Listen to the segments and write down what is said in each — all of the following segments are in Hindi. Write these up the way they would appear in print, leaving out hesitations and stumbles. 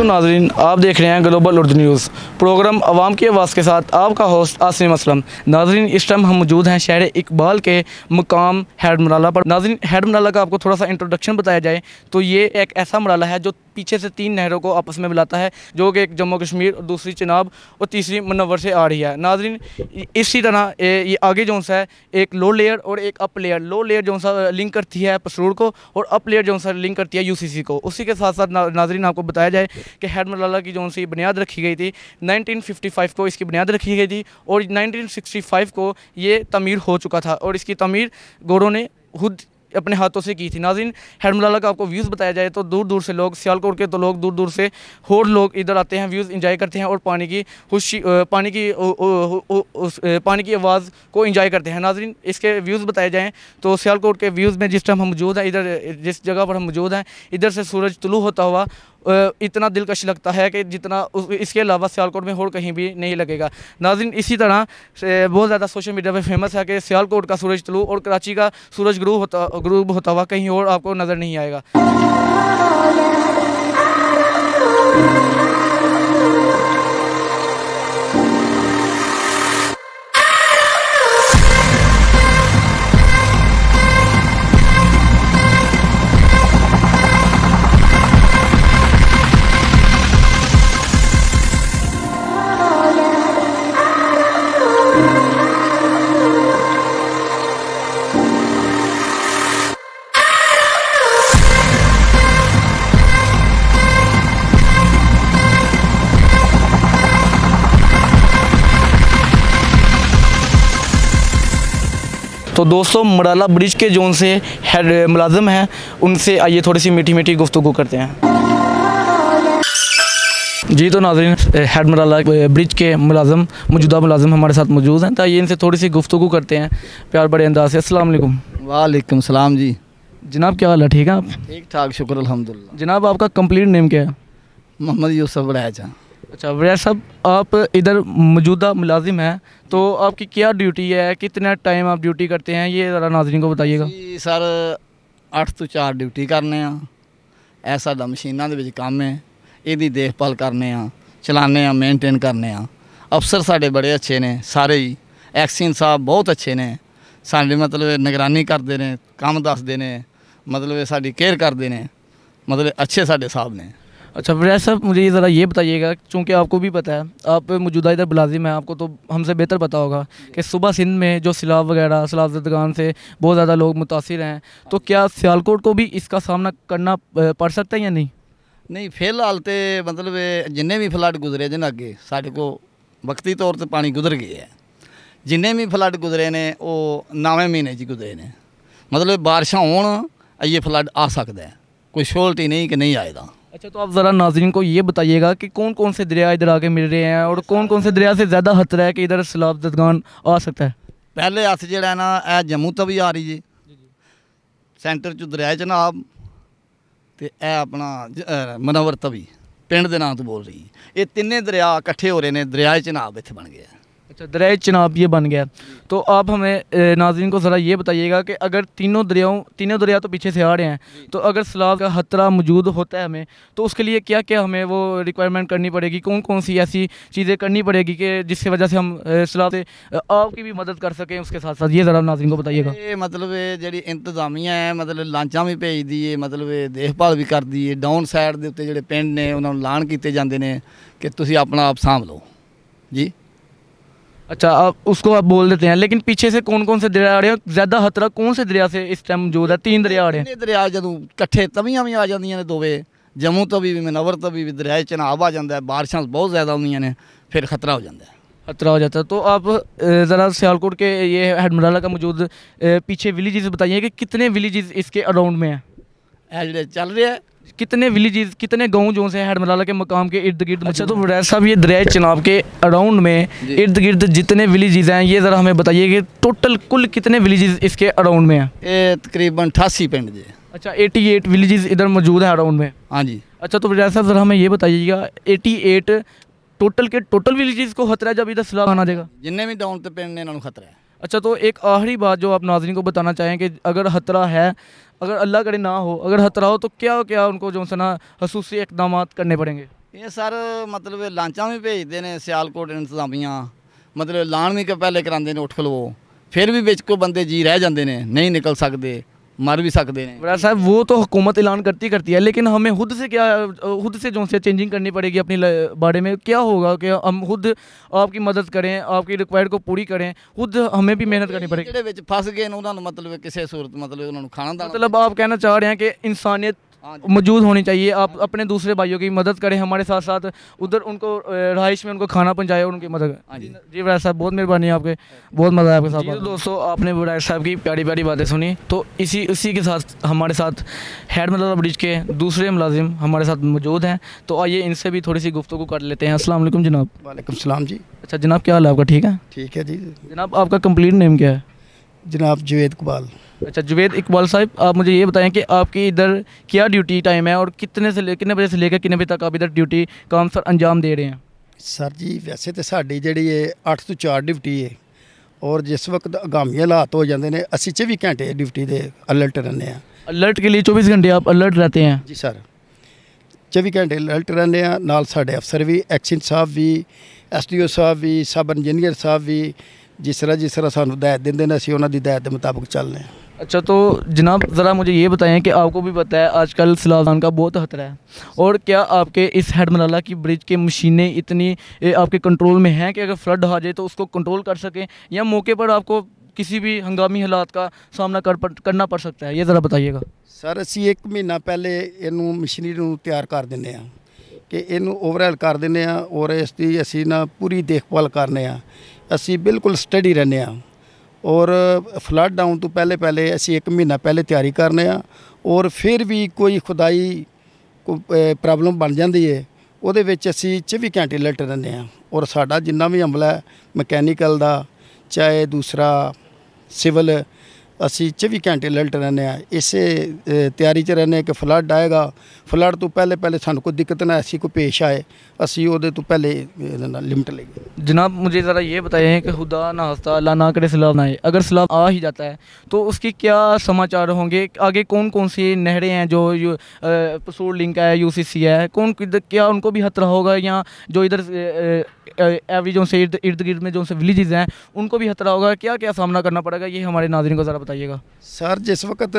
नाज़रीन, आप देख रहे हैं ग्लोबल उर्दू न्यूज़ प्रोग्राम अवाम की आवाज़ के साथ आपका होस्ट आसिम असलम। नाज़रीन, इस टाइम हम मौजूद हैं शहर इकबाल के मुकाम हैड मराला पर। नाज़रीन, हैड मराला का आपको थोड़ा सा इंट्रोडक्शन बताया जाए तो ये एक ऐसा मराला है जो पीछे से तीन नहरों को आपस में मिलाता है, जो कि एक जम्मू कश्मीर और दूसरी चिनाब और तीसरी मुनव्वर से आ रही है। नाज़रीन, इसी तरह ये आगे जो सा है एक लो लेयर और एक अप लेयर, लो लेयर जो सा लिंक करती है पसरूर को और अप लेयर जो सा लिंक करती है यूसीसी को। उसी के साथ साथ नाज़रीन आपको बताया जाए कि हैड मराला की जो सी बुनियाद रखी गई थी 1955 को इसकी बुनियाद रखी गई थी और 1965 को ये तमीर हो चुका था और इसकी तमीर गोरों ने खुद अपने हाथों से की थी। नाज़रीन, हैड मराला का आपको व्यूज़ बताया जाए तो दूर दूर से लोग, सियालकोट के तो लोग दूर दूर से और लोग इधर आते हैं, व्यूज़ इंजॉय करते हैं और पानी की आवाज़ को इंजॉय करते हैं। नाज़रीन, इसके व्यूज़ बताए जाएँ तो सियालकोट के व्यूज़ में जिस टाइम हम मौजूद हैं, इधर जिस जगह पर हम मौजूद हैं, इधर से सूरज तुलू होता हुआ इतना दिलकश लगता है कि जितना इसके अलावा सियालकोट में और कहीं भी नहीं लगेगा। नाज़रीन, इसी तरह से बहुत ज़्यादा सोशल मीडिया पे फेमस है कि सियालकोट का सूरज तुलू और कराची का सूरज गुरूब होता हुआ कहीं और आपको नज़र नहीं आएगा। तो दोस्तों, मराला ब्रिज के जोन से हेड मुलाजिम हैं, उनसे आइए थोड़ी सी मीठी मीठी गुफ्तगू करते हैं। जी, तो नाज़रीन, हेड मराला ब्रिज के मुलाजिम, मौजूदा मुलाजिम हमारे साथ मौजूद हैं, तो आइए इनसे थोड़ी सी गुफ्तगू करते हैं प्यार बड़े अंदाज से। अस्सलाम वालेकुम। वालेकुम सलाम जी। जनाब, क्या हाल है? ठीक है आप? ठीक ठाक, शुक्र अल्हम्दुलिल्लाह। जनाब, आपका कंप्लीट नेम क्या है? मोहम्मद यूसुफ वड़ैचा। अच्छा वड़ैच साहब, आप इधर मौजूदा मुलाजिम हैं, तो आपकी क्या ड्यूटी है, कितना टाइम आप ड्यूटी करते हैं, ये ज़रा नाज़रीन को बताइएगा। जी सर, 8 ਤੋਂ 4 ड्यूटी करने ऐ साडा मशीनां दे विच काम है, इहदी देखभाल करने चलाने मेनटेन करने। अफसर साडे बड़े अच्छे ने सारे ही, एक्सीन साहब बहुत अच्छे ने, साडी मतलब निगरानी करते ने, काम दसदे ने, मतलब साडी केयर करते ने, मतलब अच्छे साडे साहब ने। अच्छा वड़ैच साहब, मुझे ज़रा ये बताइएगा, चूँकि आपको भी पता है, आप मौजूदा इधर मुलाजिम हैं, आपको तो हमसे बेहतर पता होगा कि सुबह सिंध में जो सैलाब वगैरह, सैलाब ज़दगान से बहुत ज़्यादा लोग मुतासिर हैं, तो क्या सियालकोट को भी इसका सामना करना पड़ सकता है या नहीं? नहीं, फिलहाल तो मतलब जिन्ने भी फ्लड गुजरे जिन अगे साढ़े को वक्ती तौर पर पानी गुजर गए है, जिन्ने भी फ्लड गुजरे ने वो 9वें महीने गुजरे ने, मतलब बारिशां होण ये फ्लड आ सकता है, कोई श्योरिटी नहीं कि नहीं आएगा। अच्छा, तो आप ज़रा नाज़रीन को ये बताइएगा कि कौन कौन से दरिया इधर आके मिल रहे हैं और कौन कौन से दरिया से ज़्यादा खतरा है कि इधर सैलाब ज़दगान आ सकता है? पहले हथ जो ना यह जम्मू तो भी आ रही जी, सेंटर च दरिया चनाब, तो यह अपना मुनव्वर तवी पिंड के नाम तो बोल रही, ये तिन्ने दरिया इकट्ठे हो रहे हैं, दरिया चनाब इत्थे बन गया। अच्छा, दरिया चनाब ये बन गया। तो आप हमें नाज़रीन को ज़रा ये बताइएगा कि अगर तीनों दरिया तो पीछे से आ रहे हैं, तो अगर सैलाब का खतरा मौजूद होता है हमें, तो उसके लिए क्या क्या हमें वो रिक्वायरमेंट करनी पड़ेगी, कौन कौन सी ऐसी चीज़ें करनी पड़ेगी कि जिसकी वजह से हम सैलाब से आपकी भी मदद कर सकें, उसके साथ साथ ये ज़रा नाज़रीन को बताइएगा। ये मतलब जी इंतजामिया है, मतलब लांचा भी भेज दी है, मतलब देखभाल भी कर दी है, डाउन साइड के उत्ते जो पिंड ने उन्होंने ऐलान किए जाते हैं कि तुसी अपना आप सांभ लो जी। अच्छा, आप उसको आप बोल देते हैं, लेकिन पीछे से कौन कौन से दरिया आ रहे हैं, ज़्यादा खतरा कौन से दरिया से इस टाइम मौजूद है? 3 दरिया आ रहे हैं। दरिया जो इकट्ठे तवियां भी आ जांदियां ने दोवे, जम्मू तो भी मुनव्वर तो भी दरिया चनाब आ जाता है, बारिशां बहुत ज़्यादा होंदियां ने, फिर खतरा हो जाता है। खतरा हो जाता है। तो आप ज़रा सियालकोट के ये हैड मराला का मौजूद पीछे विलेजेस बताइए कि कितने विलेजेस इसके अराउंड में हैं? जो चल रहा है, कितने विलेजेस, कितने गाँव जो से हैड मराला के मकाम के इर्द गिर्द? अच्छा, तो वड़ैच साहब, ये दरिया चनाब के अराउंड में इर्द गिर्द जितने विलेजेस हैं, ये ज़रा हमें बताइए कि टोटल कुल कितने विलेजेस इसके अराउंड में हैं? ये तकरीबन 88 पिंड जी। अच्छा, 88 विलेजेस इधर मौजूद हैं अराउंड में? हाँ जी। अच्छा, तो वड़ैच साहब ज़रा हमें ये बताइएगा, 88 टोटल के टोटल विलेजेस को खतरा है जब इधर सैलाब आना देगा? जिन्ने भी डाउन पे पिंड ने इन्होंने खतरा है। अच्छा, तो एक आखिरी बात जो आप नाज़रीन को बताना चाहें कि अगर खतरा है, अगर अल्लाह करे ना हो, अगर खतरा हो, तो क्या क्या उनको जो है ना खसूसी इक़दाम करने पड़ेंगे? ਇਹ ਸਰ ਮਤਲਬ ਲਾਂਚਾਂ ਵੀ ਭੇਜਦੇ ਨੇ ਸਿਆਲਕੋਟ ਇੰਤਜ਼ਾਮੀਆਂ, ਮਤਲਬ ਐਲਾਨ ਵੀ ਪਹਿਲੇ ਕਰਾਉਂਦੇ ਨੇ ਉੱਠ ਖਲਵੋ, ਫਿਰ ਵੀ ਵਿੱਚ ਕੋਈ ਬੰਦੇ ਜੀ ਰਹਿ ਜਾਂਦੇ ਨੇ, नहीं निकल सकते, मर भी सकते हैं। बड़ा साहब वो तो हुकूमत ऐलान करती है, लेकिन हमें खुद से क्या, खुद से जो से चेंजिंग करनी पड़ेगी अपनी बारे में। क्या होगा कि हम खुद आपकी मदद करें, आपकी रिक्वायर्ड को पूरी करें, खुद हमें भी मेहनत करनी पड़ेगी। ਜਿਹੜੇ ਵਿੱਚ ਫਸ ਗਏ ਨੇ ਉਹਨਾਂ ਨੂੰ ਮਤਲਬ ਕਿਸੇ ਸੂਰਤ ਮਤਲਬ ਉਹਨਾਂ ਨੂੰ ਖਾਣਾ ਦਾਣਾ, मतलब आप कहना चाह रहे हैं कि इंसानियत मौजूद होनी चाहिए, आप अपने दूसरे भाइयों की मदद करें, हमारे साथ साथ उधर उनको रहाइश में उनको खाना पहुंचाए और उनकी मदद करें। जी वराज साहब बहुत मेहरबानी आपके, बहुत मज़ा आया आपके साथ। जी दोस्तों, आपने वराज साहब की प्यारी प्यारी बातें सुनी, तो इसी के साथ हमारे साथ हेड मलाला ब्रिज के दूसरे मुलाजिम हमारे साथ मौजूद हैं, तो आइए इनसे भी थोड़ी सी गुफ्तगू कर लेते हैं। अस्सलाम वालेकुम जनाब। वालेकुम सलाम जी। अच्छा जनाब, क्या हाल है आपका? ठीक है। ठीक है जी। जनाब आपका कंप्लीट नेम क्या है? जनाब जुवेद इकबाल। अच्छा जुवेद इकबाल साहब, आप मुझे ये बताएं कि आपकी इधर क्या ड्यूटी टाइम है और कितने बजे से लेकर कितने बजे तक आप इधर ड्यूटी काम सर अंजाम दे रहे हैं? सर जी वैसे तो साड़ी जी 8 ਤੋਂ 4 ड्यूटी है, और जिस वक्त आगामी हालात हो जाते हैं असी 24 घंटे ड्यूटी दे अलर्ट रहने हैं। अलर्ट के लिए 24 घंटे आप अलर्ट रहते हैं? जी सर, 24 घंटे अलर्ट रहने हैं। नाल साढ़े अफसर भी, एक्शन साहब भी, SDO साहब भी, सब इंजीनियर साहब भी, जिस तरह सानू हिदायत देंगे ने असीं उन्हां दी हिदायत के मुताबिक चलने। अच्छा तो जनाब ज़रा मुझे ये बताएं कि आपको भी पता है आजकल सैलाब का बहुत खतरा है, और क्या आपके इस हेड मलाला की ब्रिज के मशीनें इतनी आपके कंट्रोल में हैं कि अगर फ्लड आ जाए तो उसको कंट्रोल कर सकें, या मौके पर आपको किसी भी हंगामी हालात का सामना करना पड़ सकता है? ये ज़रा बताइएगा। सर असीं 1 महीना पहले इनू मशीनरी नू तैयार कर दिंदे आ कि इनू ओवरऑल कर दिंदे आ, और इसकी असीं ना पूरी देखभाल करने आ। असीं बिल्कुल स्टडी रहने आ, और फ्लड आउन तो पहले असीं 1 महीना पहले तैयारी करने आ, और फिर भी कोई खुदाई को प्रॉब्लम बन जाती है ਉਹਦੇ ਵਿੱਚ ਅਸੀਂ 24 घंटे अलर्ट रहने ਆ, और साडा जिन्ना भी अमला है मैकेनिकल ਦਾ चाहे दूसरा सिविल, असी 24 घंटे अलर्ट रहने हैं। इसे तैयारी च रहने कि फ्लड आएगा, फ्लड तो पहले सानू कोई दिक्कत ना ऐसी कोई पेश आए, असी उहदे तो पहले लिमिट लईए। जनाब मुझे ज़रा ये बताइए कि खुदा ना हस्ता अल्लाह ना करे सैलाब ना आए, अगर सैलाब आ ही जाता है तो उसकी क्या समाचार होंगे? आगे कौन कौन सी नहरें हैं जो पसूर लिंक है, UCC है, क्या उनको भी खतरा होगा, या जो इधर एवरी जो से इर्द गिर्द में जो से विलेजेस हैं उनको भी खतरा होगा? क्या क्या सामना करना पड़ेगा, ये हमारे नाज़रीन को ज़रा बताइएगा। सर जिस वक्त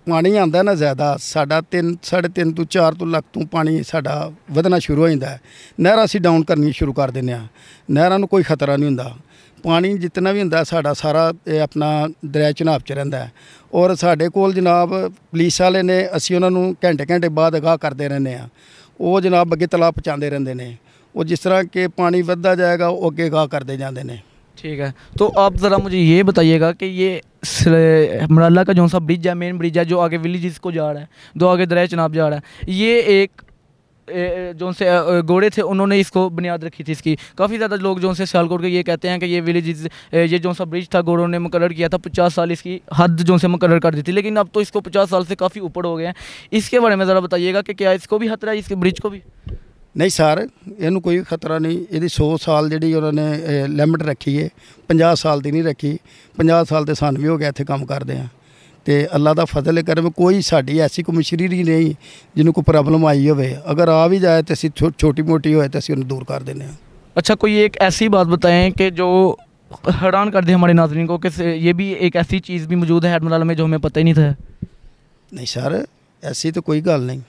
पानी आंदा ना ज़्यादा, साढ़ा 3 साढ़े 3 तो 4 तो लख तो पानी साढ़ा वधना शुरू हो जाता है। नहरां असीं डाउन करनी शुरू कर देने आ, नहरां नूं कोई खतरा नहीं हुंदा। पानी जितना भी हुंदा साढ़ा सारा अपना दरिया चनाब च रहिंदा है, और साढ़े कोल जनाब पुलिस वाले ने, असीं उन्हां नूं घंटे बाद आगाह करते रहने आ। वो जनाब अगे तलाब पहुँचाते रहंदे ने, वो जिस तरह के पानी बढ़ता जाएगा वो अगे आगाह करते जाते हैं। ठीक है, तो आप ज़रा मुझे ये बताइएगा कि ये मलाला का जो सा ब्रिज है, मेन ब्रिज है जो आगे विलेजेस को जा रहा है, जो आगे दरिया चनाब जा रहा है, ये एक जो से घोड़े थे उन्होंने इसको बुनियाद रखी थी इसकी। काफ़ी ज़्यादा लोग जो से सियालकोट के ये कहते हैं कि ये विलेजेस, ये जो सा ब्रिज था घोड़ों ने मुकर्रर किया था, 50 साल इसकी हद जो से मुकर्रर कर दी थी, लेकिन अब तो इसको 50 साल से काफ़ी ऊपर हो गए हैं। इसके बारे में ज़रा बताइएगा कि क्या इसको भी खतरा है, इसके ब्रिज को भी? नहीं सर, इनू कोई खतरा नहीं। ये 100 साल जी उन्होंने लिमिट रखी है, 50 साल की नहीं रखी। 50 साल तो सानू भी हो गया इतने काम करते हैं, तो अल्लाह का फजल कर कोई साड़ी ऐसी कोई मशीनरी नहीं जिन्होंने कोई प्रॉब्लम आई हो। अगर आ भी जाए तो असी छोटी मोटी होए तो असी उन्हें दूर कर देने। अच्छा कोई एक ऐसी बात बताएं कि जो हैरान कर दे हमारे नाज़रीन को, कि ये भी एक ऐसी चीज़ भी मौजूद है हेड मलाला में जो हमें पता ही नहीं था? नहीं सर, ऐसी तो कोई गल नहीं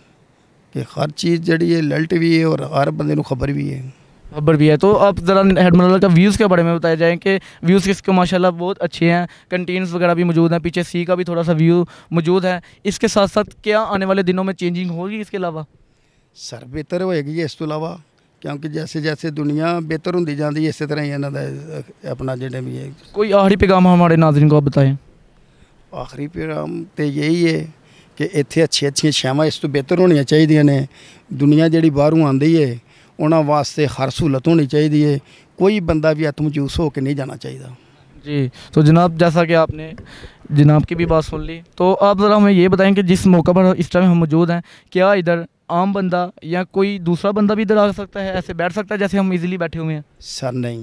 कि हर चीज़ जी है लल्ट भी है, और हर बंदे को खबर भी है। खबर भी है। तो आप ज़रा हेड मलाला का व्यूज़ के बारे में बताया जाए कि व्यूज़ इसके माशाल्लाह बहुत अच्छे हैं, कंटीन्स वगैरह भी मौजूद हैं, पीछे सी का भी थोड़ा सा व्यू मौजूद है। इसके साथ साथ क्या आने वाले दिनों में चेंजिंग होगी इसके अलावा? सर बेहतर होएगी इस तो अलावा, क्योंकि जैसे जैसे दुनिया बेहतर होती जाती है इस तरह ही इन्हों का अपना जो भी है। कोई आखिरी पैगाम हमारे नाज़रीन को आप बताएँ। आखिरी पैगाम तो यही है कि इत्थे अच्छी छावां इस तो बेहतर होनी चाहिए ने। दुनिया जी बाहरों आती है उन्होंने वास्ते हर सहूलत होनी चाहिए है, कोई बंदा भी आत्मजूस होकर नहीं जाना चाहिए। जी तो जनाब जैसा कि आपने जनाब की भी बात सुन ली, तो आप ज़रा हमें ये बताएं कि जिस मौका पर इस टाइम हम मौजूद हैं, क्या इधर आम बंदा या कोई दूसरा बंदा भी इधर आ सकता है, ऐसे बैठ सकता है जैसे हम इजीली बैठे हुए हैं? सर नहीं,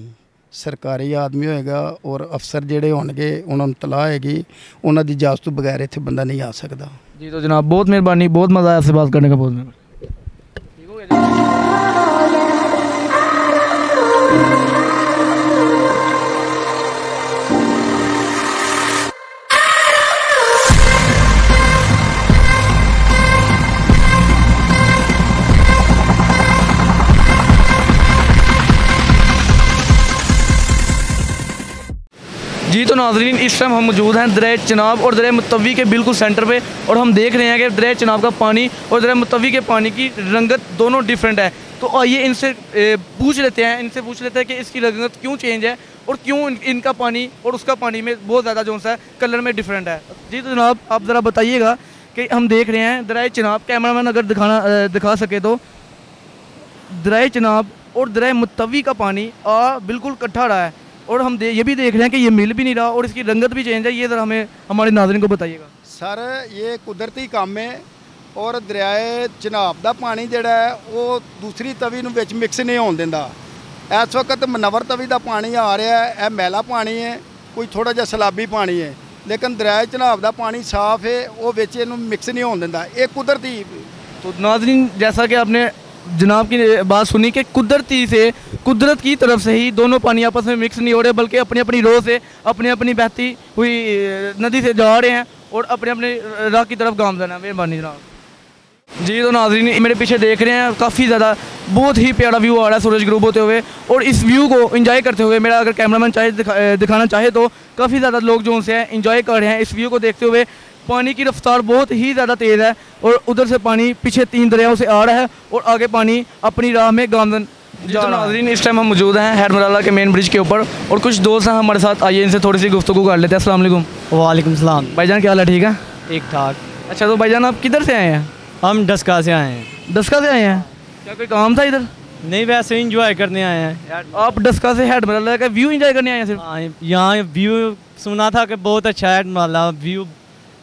सरकारी आदमी होएगा और अफसर जोड़े होंगे उन्होंने तलाह हैगी, उन्होंने इजाज़त तो बगैर इतने बंदा नहीं आ सकता। जी तो जनाब बहुत मेहरबानी, बहुत मज़ा आया आपसे बात करने का, बहुत मेहरबानी। जी तो नाजरीन इस टाइम हम मौजूद हैं दरिया चिनाब और दरिया मुत्तवी के बिल्कुल सेंटर पे, और हम देख रहे हैं कि दरिया चिनाब का पानी और दरिया मुत्तवी के पानी की रंगत दोनों डिफरेंट है। तो आइए इनसे पूछ लेते हैं कि इसकी रंगत क्यों चेंज है और क्यों इनका पानी और उसका पानी में बहुत ज़्यादा जो सा कलर में डिफरेंट है। जी तो जनाब आप ज़रा बताइएगा कि हम देख रहे हैं दरिया चिनाब, कैमरामैन अगर दिखा सके तो, दरिया चिनाब और दरिया मुत्तवी का पानी बिल्कुल इकट्ठा रहा है, और हम ये भी देख रहे हैं कि ये मिल भी नहीं रहा और इसकी रंगत भी चेंज है। ये ज़रा हमें हमारे नाज़रीन को बताइएगा। सर ये कुदरती काम है और दरियाए चिनाब का पानी जिहड़ा है वो दूसरी तवी नूं विच मिक्स नहीं होण दिंदा। इस वक्त मनवर तवी का पानी आ रहा है, यह मैला पानी है, कोई थोड़ा जिहा सैलाबी पानी है, लेकिन दरियाए चिनाब का पानी साफ है, वो विच इहनूं मिक्स नहीं होण दिंदा। ये कुदरती। तो नाज़रीन जैसा कि आपने जनाब की बात सुनी कि कुदरत की तरफ से ही दोनों पानी आपस में मिक्स नहीं हो रहे, बल्कि अपनी अपनी रो से अपनी अपनी बहती हुई नदी से जा रहे हैं और अपने अपने राह की तरफ गामज़न है। मेहरबानी जनाब। जी तो नाज़रीन मेरे पीछे देख रहे हैं काफ़ी ज़्यादा बहुत ही प्यारा व्यू आ रहा है सूरज ग्रूब होते हुए, और इस व्यू को एंजॉय करते हुए मेरा अगर कैमरामैन दिखाना चाहे तो काफ़ी ज़्यादा लोग जो उनसे हैं एंजॉय कर रहे हैं इस व्यू को देखते हुए। पानी की रफ्तार बहुत ही ज़्यादा तेज़ है और उधर से पानी पीछे 3 दरियाओं से आ रहा है और आगे पानी अपनी राह में गामज़न जा रहा है। नाज़रीन इस टाइम हम मौजूद हैं हेडमराला के मेन ब्रिज के ऊपर और कुछ दोस्त हैं हमारे साथ। आइए इनसे थोड़ी सी गुफ्तगू कर लेते हैं। अस्सलाम वालेकुम। वालेकुम सलाम। भाईजान क्या हाल है? ठीक है, ठीक ठाक। अच्छा तो भाईजान आप किधर से आए हैं? हम डस्का से आए हैं। डस्का से आए हैं? क्या कोई काम था इधर? नहीं, वैसे ही इंजॉय करने आए हैं। आप डस्का से हेडमराला का व्यू एंजॉय करने आए हैं सिर्फ? हाँ, यहाँ व्यू सुना था कि बहुत अच्छा है हेडमराला व्यू,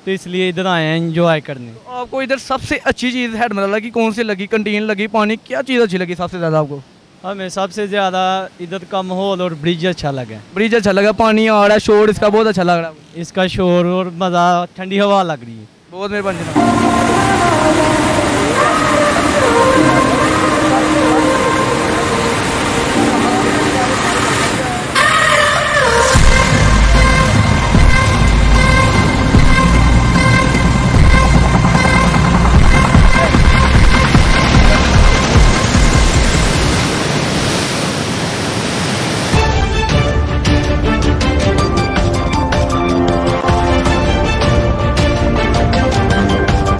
तो इसलिए इधर आए हैं इंजॉय करने। तो आपको इधर सबसे अच्छी चीज़ हेडमराला की कौन सी लगी? कंटीन लगी, पानी, क्या चीज़ अच्छी लगी सबसे ज़्यादा आपको? हमें सबसे ज़्यादा इधर का माहौल और ब्रिज अच्छा लगा। ब्रिज अच्छा लगा, पानी आ रहा है, शोर इसका बहुत अच्छा लग रहा है। इसका शोर और मज़ा, ठंडी हवा लग रही है। बहुत मेहरबानी जनाब।